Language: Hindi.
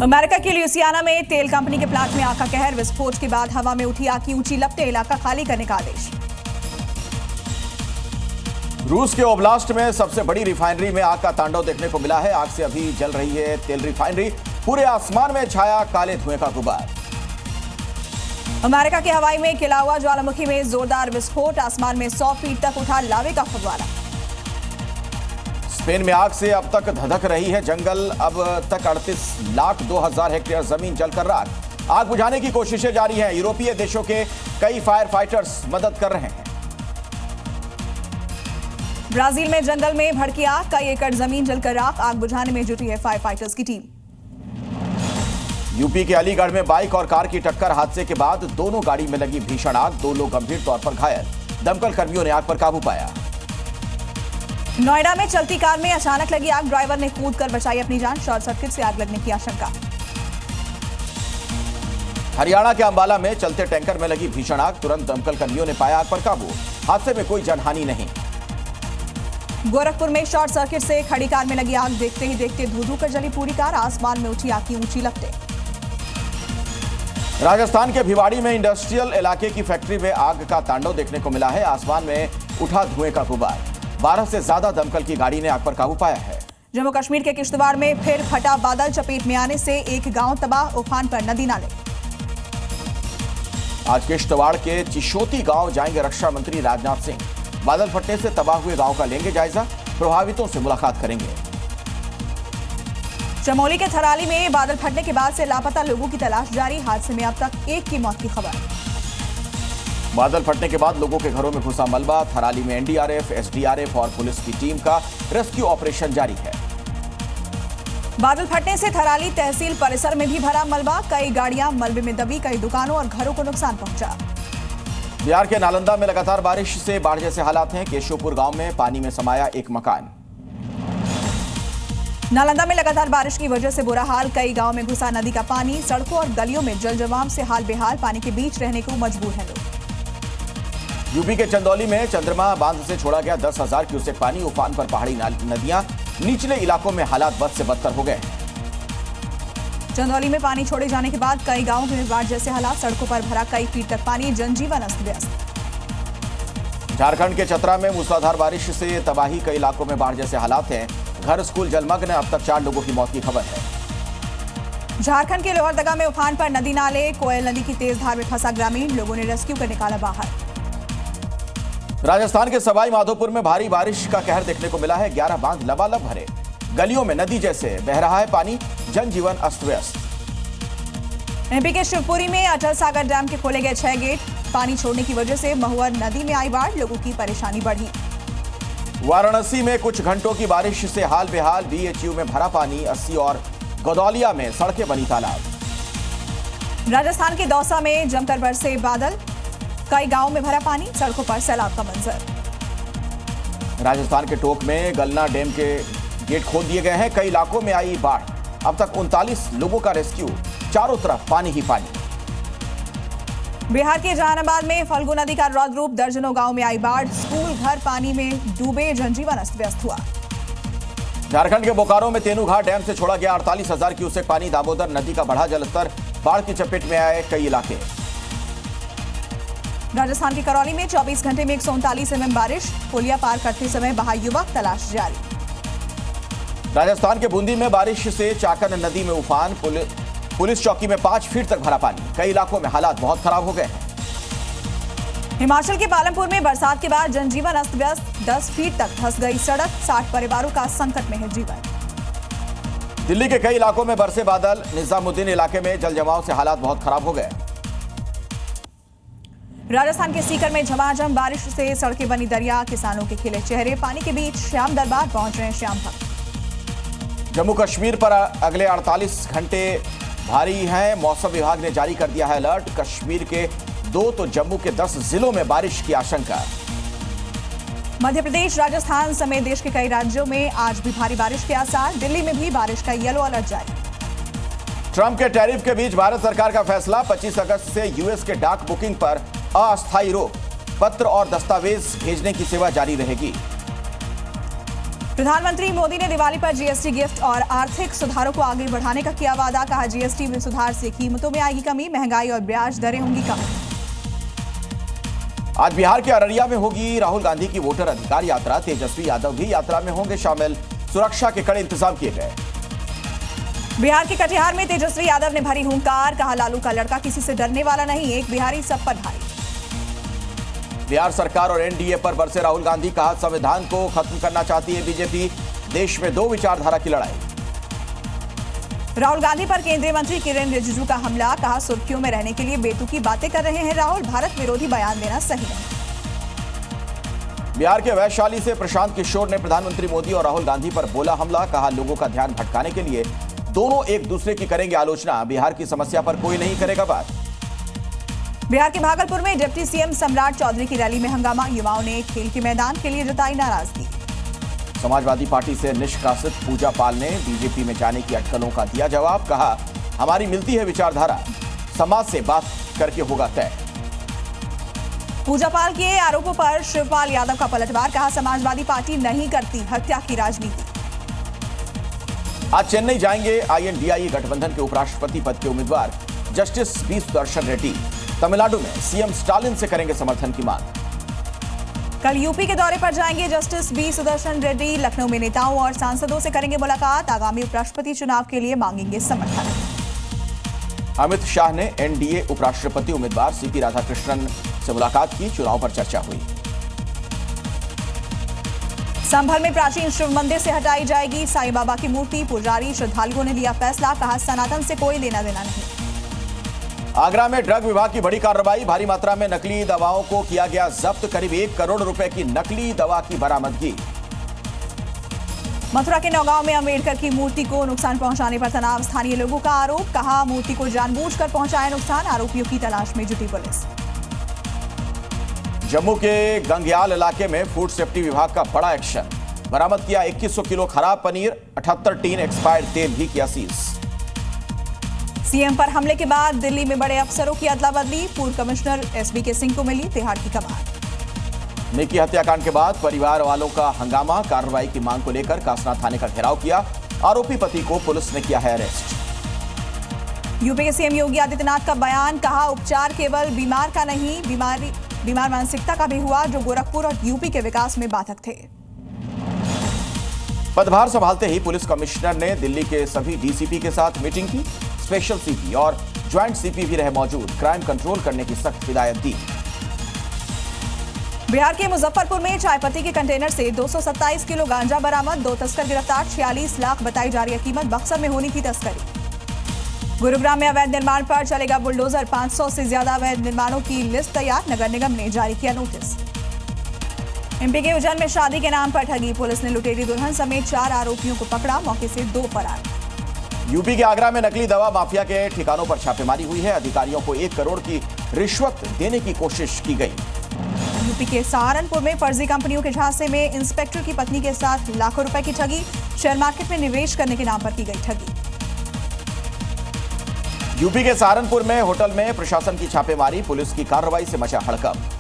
अमेरिका के ल्यूसियाना में तेल कंपनी के प्लांट में आग का कहर। विस्फोट के बाद हवा में उठी आग की ऊंची लपटें। इलाका खाली करने का आदेश। रूस के ओब्लास्ट में सबसे बड़ी रिफाइनरी में आग का तांडव देखने को मिला है। आग से अभी जल रही है तेल रिफाइनरी। पूरे आसमान में छाया काले धुएं का गुबार। अमेरिका के हवाई में खिला हुआ ज्वालामुखी में जोरदार विस्फोट। आसमान में 100 फीट तक उठा लावे का फव्वारा। स्पेन में आग से अब तक धधक रही है जंगल। अब तक 38,02,000 हेक्टेयर जमीन जलकर राख। आग बुझाने की कोशिशें जारी हैं। यूरोपीय देशों के कई फायर फाइटर्स मदद कर रहे हैं। ब्राजील में जंगल में भड़की आग। कई एकड़ जमीन जलकर राख। आग बुझाने में जुटी है फायर फाइटर्स की टीम। यूपी के अलीगढ़ में बाइक और कार की टक्कर। हादसे के बाद दोनों गाड़ी में लगी भीषण आग। 2 लोग गंभीर तौर पर घायल। दमकल कर्मियों ने आग पर काबू पाया। नोएडा में चलती कार में अचानक लगी आग। ड्राइवर ने कूदकर बचाई अपनी जान। शॉर्ट सर्किट से आग लगने की आशंका। हरियाणा के अंबाला में चलते टैंकर में लगी भीषण आग। तुरंत दमकल कर्मियों ने पाया आग पर काबू। हादसे में कोई जनहानि नहीं। गोरखपुर में शॉर्ट सर्किट से खड़ी कार में लगी आग। देखते ही देखते धू-धू कर जली पूरी कार। आसमान में उठी आग की ऊंची लपटें। राजस्थान के भिवाड़ी में इंडस्ट्रियल इलाके की फैक्ट्री में आग का तांडव देखने को मिला है। आसमान में उठा धुएं का गुबार। 12 से ज्यादा दमकल की गाड़ी ने आग पर काबू पाया है। जम्मू कश्मीर के किश्तवाड़ में फिर फटा बादल। चपेट में आने से एक गांव तबाह। उफान पर नदी नाले। आज किश्तवाड़ के चिशोती गांव जाएंगे रक्षा मंत्री राजनाथ सिंह। बादल फटने से तबाह हुए गांव का लेंगे जायजा। प्रभावितों से मुलाकात करेंगे। चमोली के थराली में बादल फटने के बाद से लापता लोगों की तलाश जारी। हादसे में अब तक एक की मौत की खबर। बादल फटने के बाद लोगों के घरों में घुसा मलबा। थराली में एनडीआरएफ, एसडीआरएफ और पुलिस की टीम का रेस्क्यू ऑपरेशन जारी है। बादल फटने से थराली तहसील परिसर में भी भरा मलबा। कई गाड़ियां मलबे में दबी। कई दुकानों और घरों को नुकसान पहुंचा। बिहार के नालंदा में लगातार बारिश से बाढ़ जैसे हालात हैं। केशवपुर गांव में पानी में समाया एक मकान। नालंदा में लगातार बारिश की वजह से बुरा हाल। कई गांव में घुसा नदी का पानी। सड़कों और गलियों में जल जमाव से हाल बेहाल। पानी के बीच रहने को मजबूर हैं लोग। यूपी के चंदौली में चंद्रमा बांध से छोड़ा गया 10,000 क्यूसेक पानी। उफान पर पहाड़ी नदियां। निचले इलाकों में हालात बद से बदतर हो गए। चंदौली में पानी छोड़े जाने के बाद कई गांवों में बाढ़ जैसे हालात। सड़कों पर भरा कई फीट तक पानी। जनजीवन अस्त व्यस्त। झारखंड के चतरा में मूसलाधार बारिश से तबाही। कई इलाकों में बाढ़ जैसे हालात हैं। घर स्कूल जलमग्न। अब तक 4 लोगों की मौत की खबर है। झारखंड के लोहरदगा में उफान पर नदी नाले। कोयल नदी की तेज धार में फंसा ग्रामीण। लोगों ने रेस्क्यू कर निकाला बाहर। राजस्थान के सवाई माधोपुर में भारी बारिश का कहर देखने को मिला है। 11 बांध लबालब भरे। गलियों में नदी जैसे बह रहा है पानी। जनजीवन अस्त व्यस्त। एमपी के शिवपुरी में अटल सागर डैम के खोले गए 6 गेट। पानी छोड़ने की वजह से महुआ नदी में आई बाढ़। लोगों की परेशानी बढ़ी। वाराणसी में कुछ घंटों की बारिश से हाल बेहाल। बीएचयू में भरा पानी। 80 और गदौलिया में सड़कें बनी तालाब। राजस्थान के दौसा में जमकर बरसे बादल। कई गांवों में भरा पानी। सड़कों पर सैलाब का मंजर। राजस्थान के टोंक में गलना डैम के गेट खोल दिए गए हैं। कई इलाकों में आई बाढ़। अब तक 39 लोगों का रेस्क्यू। चारों तरफ पानी ही पानी। बिहार के जहानाबाद में फल्गु नदी का रौद्र रूप। दर्जनों गांव में आई बाढ़। स्कूल घर पानी में डूबे। जनजीवन अस्त व्यस्त हुआ। झारखंड के बोकारो में तेनूघाट डैम से छोड़ा गया 48,000 क्यूसेक पानी। दामोदर नदी का बढ़ा जलस्तर। बाढ़ की चपेट में आए कई इलाके। राजस्थान के करौली में 24 घंटे में 139 mm बारिश। पुलिया पार करते समय बहा युवक। तलाश जारी। राजस्थान के बूंदी में बारिश से चाकन नदी में उफान। पुलिस चौकी में 5 फीट तक भरा पानी। कई इलाकों में हालात बहुत खराब हो गए हैं। हिमाचल के पालमपुर में बरसात के बाद जनजीवन अस्त व्यस्त। 10 फीट तक धंस गई सड़क। 60 परिवारों का संकट में है जीवन। दिल्ली के कई इलाकों में बरसे बादल। निजामुद्दीन इलाके में जल जमाव से हालात बहुत खराब हो गए। राजस्थान के सीकर में झमाझम बारिश से सड़कें बनी दरिया। किसानों के खिले चेहरे। पानी के बीच श्याम दरबार पहुंच रहे हैं श्याम भक्त। जम्मू कश्मीर पर अगले 48 घंटे भारी हैं। मौसम विभाग ने जारी कर दिया है अलर्ट। कश्मीर के 2 तो जम्मू के 10 जिलों में बारिश की आशंका। मध्य प्रदेश, राजस्थान समेत देश के कई राज्यों में आज भी भारी बारिश के आसार। दिल्ली में भी बारिश का येलो अलर्ट जारी। ट्रंप के टैरिफ के बीच भारत सरकार का फैसला। 25 अगस्त से यूएस के डाक बुकिंग पर अस्थायी रोक। पत्र और दस्तावेज भेजने की सेवा जारी रहेगी। प्रधानमंत्री मोदी ने दिवाली पर जीएसटी गिफ्ट और आर्थिक सुधारों को आगे बढ़ाने का किया वादा। कहा, जीएसटी में सुधार से कीमतों में आएगी कमी, महंगाई और ब्याज दरें होंगी कम। आज बिहार के अररिया में होगी राहुल गांधी की वोटर अधिकार यात्रा। तेजस्वी यादव भी यात्रा में होंगे शामिल। सुरक्षा के कड़े इंतजाम किए गए। बिहार के कटिहार में तेजस्वी यादव ने भरी हुंकार। कहा, लालू का लड़का किसी से डरने वाला नहीं, एक बिहारी सब पर भारी। बिहार सरकार और एनडीए पर बरसे राहुल गांधी। कहा, संविधान को खत्म करना चाहती है बीजेपी। देश में दो विचारधारा की लड़ाई। राहुल गांधी पर केंद्रीय मंत्री किरेन रिजिजू का हमला। कहा, सुर्खियों में रहने के लिए बेतुकी बातें कर रहे हैं राहुल, भारत विरोधी बयान देना सही नहीं। बिहार के वैशाली से प्रशांत किशोर ने प्रधानमंत्री मोदी और राहुल गांधी पर बोला हमला। कहा, लोगों का ध्यान भटकाने के लिए दोनों एक दूसरे की करेंगे आलोचना। बिहार की समस्या पर कोई नहीं करेगा बात। बिहार के भागलपुर में डिप्टी सीएम सम्राट चौधरी की रैली में हंगामा। युवाओं ने खेल के मैदान के लिए जताई नाराजगी। समाजवादी पार्टी से निष्कासित पूजा पाल ने बीजेपी में जाने की अटकलों का दिया जवाब। कहा, हमारी मिलती है विचारधारा, समाज से बात करके होगा तय। पूजा पाल के आरोपों पर शिवपाल यादव का पलटवार। कहा, समाजवादी पार्टी नहीं करती हत्या की राजनीति। आज चेन्नई जाएंगे आईएनडीआई गठबंधन के उपराष्ट्रपति पद के उम्मीदवार जस्टिस बी सुदर्शन रेड्डी। तमिलनाडु में सीएम स्टालिन से करेंगे समर्थन की मांग। कल यूपी के दौरे पर जाएंगे जस्टिस बी सुदर्शन रेड्डी। लखनऊ में नेताओं और सांसदों से करेंगे मुलाकात। आगामी उपराष्ट्रपति चुनाव के लिए मांगेंगे समर्थन। अमित शाह ने एनडीए उपराष्ट्रपति उम्मीदवार सीपी राधाकृष्णन से मुलाकात की। चुनाव पर चर्चा हुई। संभल में प्राचीन शिव मंदिर से हटाई जाएगी साईं बाबा की मूर्ति। पुजारी श्रद्धालुओं ने लिया फैसला। कहा, सनातन से कोई लेना देना नहीं। आगरा में ड्रग विभाग की बड़ी कार्रवाई। भारी मात्रा में नकली दवाओं को किया गया जब्त। करीब 1 करोड़ रुपए की नकली दवा की बरामदगी। मथुरा के नौगांव में अंबेडकर की मूर्ति को नुकसान पहुंचाने पर तनाव। स्थानीय लोगों का आरोप। कहा, मूर्ति को जानबूझकर पहुंचाया नुकसान। आरोपियों की तलाश में जुटी पुलिस। जम्मू के गंगयाल इलाके में फूड सेफ्टी विभाग का बड़ा एक्शन। बरामद किया 2100 किलो खराब पनीर। 78 टीन एक्सपायर्ड तेल भी किया सीज। सीएम पर हमले के बाद दिल्ली में बड़े अफसरों की अदला बदली। पूर्व कमिश्नर एसबी सिंह को मिली तिहाड़ की कमान। निकी हत्याकांड के बाद परिवार वालों का हंगामा। कार्रवाई की मांग को लेकर कासना थाने का घेराव किया। आरोपी पति को पुलिस ने किया है अरेस्ट। यूपी के सीएम योगी आदित्यनाथ का बयान। कहा, उपचार केवल बीमार का नहीं, बीमार मानसिकता का भी हुआ, जो गोरखपुर और यूपी के विकास में बाधक थे। पदभार संभालते ही पुलिस कमिश्नर ने दिल्ली के सभी डीसीपी के साथ मीटिंग की। स्पेशल सीपी और ज्वाइंट सीपी भी रहे मौजूद। क्राइम कंट्रोल करने की सख्त हिदायत दी। बिहार के मुजफ्फरपुर में चायपत्ती के कंटेनर से 227 किलो गांजा बरामद। 2 तस्कर गिरफ्तार। 46 लाख बताई जा रही है कीमत। बक्सर में होनी थी तस्करी। गुरुग्राम में अवैध निर्माण पर चलेगा बुलडोजर। 500 से ज्यादा अवैध निर्माणों की लिस्ट तैयार। नगर निगम ने जारी किया नोटिस। एमपी के उज्जैन में शादी के नाम पर ठगी। पुलिस ने लुटेरी दुल्हन समेत 4 आरोपियों को पकड़ा। मौके से 2 फरार। यूपी के आगरा में नकली दवा माफिया के ठिकानों पर छापेमारी हुई है। अधिकारियों को 1 करोड़ की रिश्वत देने की कोशिश की गई। यूपी के सहारनपुर में फर्जी कंपनियों के झांसे में इंस्पेक्टर की पत्नी के साथ लाखों रुपए की ठगी। शेयर मार्केट में निवेश करने के नाम पर की गई ठगी। यूपी के सहारनपुर में होटल में प्रशासन की छापेमारी। पुलिस की कार्रवाई से मचा हड़कंप।